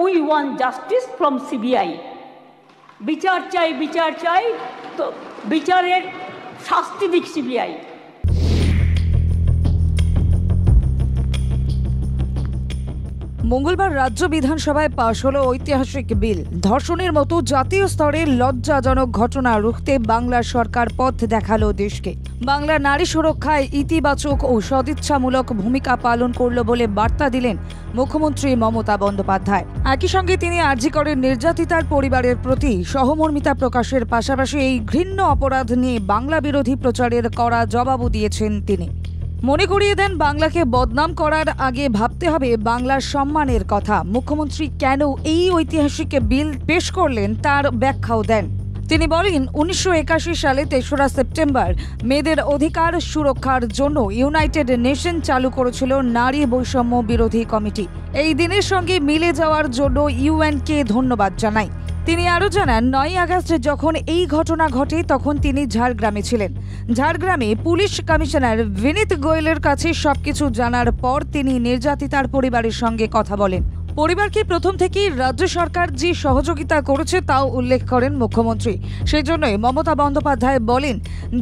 We want justice from CBI. বিচার চাই, তো বিচারের শাস্তি দিক সিবিআই। মঙ্গলবার রাজ্য বিধানসভায় পাশ হলো ঐতিহাসিক বিল। ধর্ষণের মতো জাতীয় স্তরে লজ্জাজনক ঘটনা রুখতে বাংলার সরকার পথ দেখালো দেশকে। বাংলার নারী সুরক্ষায় ইতিবাচক ও সদিচ্ছামূলক ভূমিকা পালন করল বলে বার্তা দিলেন মুখ্যমন্ত্রী মমতা বন্দ্যোপাধ্যায়। একই সঙ্গে তিনি আরজি করের নির্যাতিতার পরিবারের প্রতি সহমর্মিতা প্রকাশের পাশাপাশি এই ঘৃণ্য অপরাধ নিয়ে বাংলা বিরোধী প্রচারের কড়া জবাবও দিয়েছেন তিনি। মনে করিয়ে দেন, বাংলাকে বদনাম করার আগে ভাবতে হবে বাংলার সম্মানের কথা। মুখ্যমন্ত্রী কেন এই ঐতিহাসিক বিল পেশ করলেন তার ব্যাখ্যাও দেন। তিনি বলেন, 1981 সালে 3রা সেপ্টেম্বর মেয়েদের অধিকার সুরক্ষার জন্য ইউনাইটেড নেশন চালু করেছিল নারী বৈষম্য বিরোধী কমিটি। এই দিনের সঙ্গে মিলে যাওয়ার জন্য ইউএনকে ধন্যবাদ জানাই। তিনি আরও জানান, 9 আগস্ট যখন এই ঘটনা ঘটে তখন তিনি ঝাড়গ্রামে ছিলেন। ঝাড়গ্রামে পুলিশ কমিশনার বিনীত গোয়েলের কাছে সবকিছু জানার পর তিনি নির্যাতিতার পরিবারের সঙ্গে কথা বলেন। পরিবারকে প্রথম থেকেই রাজ্য সরকার যে সহযোগিতা করেছে তাও উল্লেখ করেন মুখ্যমন্ত্রী। সেই জন্যই মমতা বন্দ্যোপাধ্যায় বলেন,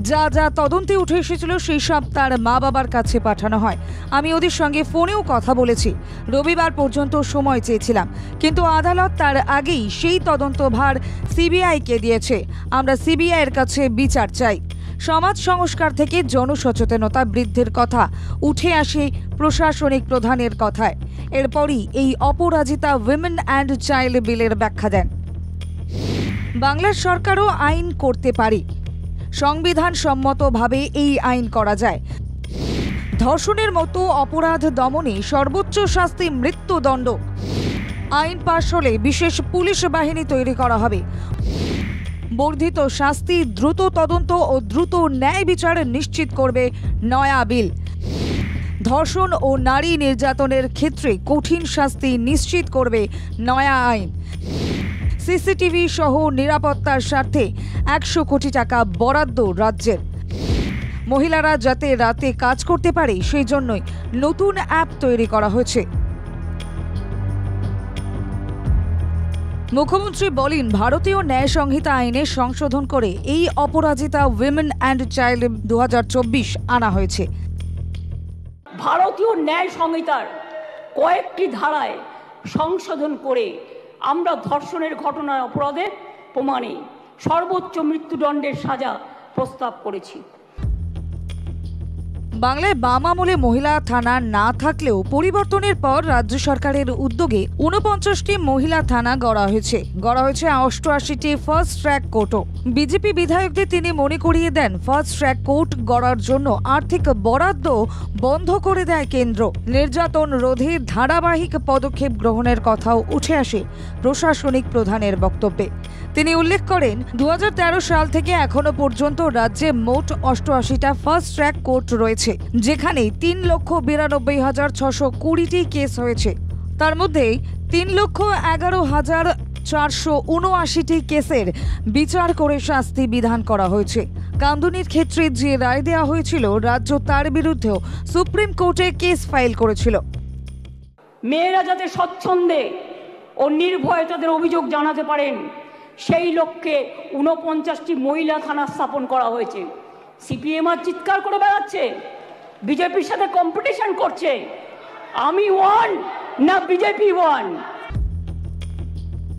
যা যা তদন্তে উঠে এসেছিল সেই সব তার মা বাবার কাছে পাঠানো হয়। আমি ওদের সঙ্গে ফোনেও কথা বলেছি। রবিবার পর্যন্ত সময় চেয়েছিলাম, কিন্তু আদালত তার আগেই সেই তদন্তভার সিবিআইকে দিয়েছে। আমরা সিবিআইয়ের কাছে বিচার চাই। সমাজ সংস্কার থেকে জনসচেতনতা বৃদ্ধির কথা উঠে আসে প্রশাসনিক প্রধানের কথায়। এরপরই এই অপরাজিতা উইমেন অ্যান্ড চাইল্ড বিলের ব্যাখ্যা দেন। বাংলার সরকারও আইন করতে পারে, সংবিধান সম্মতভাবে এই আইন করা যায়। ধর্ষণের মতো অপরাধ দমনে সর্বোচ্চ শাস্তি মৃত্যুদণ্ড। আইন পাশ হলে বিশেষ পুলিশ বাহিনী তৈরি করা হবে। বর্ধিত শাস্তি, দ্রুত তদন্ত ও দ্রুত ন্যায় বিচার নিশ্চিত করবে নয়া বিল। ধর্ষণ ও নারী নির্যাতনের ক্ষেত্রে কঠিন শাস্তি নিশ্চিত করবে নয়া আইন। সিসিটিভি সহ নিরাপত্তার স্বার্থে 100 কোটি টাকা বরাদ্দ রাজ্যের। মহিলারা যাতে রাতে কাজ করতে পারে সেই জন্যই নতুন অ্যাপ তৈরি করা হয়েছে। মুখ্যমন্ত্রী বলেন, ভারতীয় ন্যায় সংহিতা আইনে সংশোধন করে এই অপরাজিতা উইমেন অ্যান্ড চাইল্ড 2024 আনা হয়েছে। ভারতীয় ন্যায় সংহিতার কয়েকটি ধারায় সংশোধন করে আমরা ধর্ষণের ঘটনায় অপরাধে প্রমাণে সর্বোচ্চ মৃত্যুদণ্ডের সাজা প্রস্তাব করেছি। বাংলায় বাম আমলে মহিলা থানা না থাকলেও পরিবর্তনের পর রাজ্য সরকারের উদ্যোগে 49টি মহিলা থানা গড়া হয়েছে 88টি ফার্স্ট ট্র্যাক কোর্টও। বিজেপি বিধায়কদের তিনি মনে করিয়ে দেন, ফার্স্ট ট্র্যাক কোর্ট গড়ার জন্য আর্থিক বরাদ্দ বন্ধ করে দেয় কেন্দ্র। নির্যাতন রোধে ধারাবাহিক পদক্ষেপ গ্রহণের কথাও উঠে আসে প্রশাসনিক প্রধানের বক্তব্যে। তিনি উল্লেখ করেন, 2013 সাল থেকে এখনো পর্যন্ত রাজ্যে মোট 88টা ফার্স্ট ট্র্যাক কোর্ট রয়েছে, যেখানে 3,92,620টি কেস হয়েছে। তার মধ্যে 3,11,479টি কেসের বিচার করে শাস্তি বিধান করা হয়েছে। কামদুনির ক্ষেত্রে যে রায় দেওয়া হয়েছিল, রাজ্য তার বিরুদ্ধেও সুপ্রিম কোর্টে কেস ফাইল করেছিল। মেয়েরা যাতে স্বচ্ছন্দে ও নির্ভয়ে তাদের অভিযোগ জানাতে পারেন, সেই লক্ষ্যে 49টি মহিলা থানা স্থাপন করা হয়েছে। সিপিএম আর চিৎকার করে বেড়াচ্ছে, বিজেপির সাথে কম্পিটিশন করছে, আমি ওয়ান না বিজেপি ওয়ান।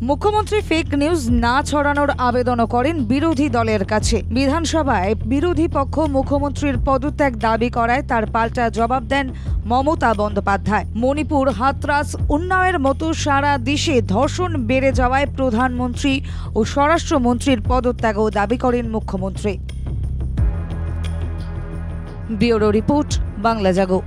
মুখ্যমন্ত্রী ফেক নিউজ না ছড়ানোর আবেদনও করেন বিরোধী দলের কাছে। বিধানসভায় বিরোধী পক্ষ মুখ্যমন্ত্রীর পদত্যাগ দাবি করায় তার পাল্টা জবাব দেন মমতা বন্দ্যোপাধ্যায়। মণিপুর, হাতরাস, উন্নয়নের মতো সারা দেশে ধর্ষণ বেড়ে যাওয়ায় প্রধানমন্ত্রী ও স্বরাষ্ট্রমন্ত্রীর পদত্যাগও দাবি করেন মুখ্যমন্ত্রী। ব্যুরো রিপোর্ট, বাংলা জাগো।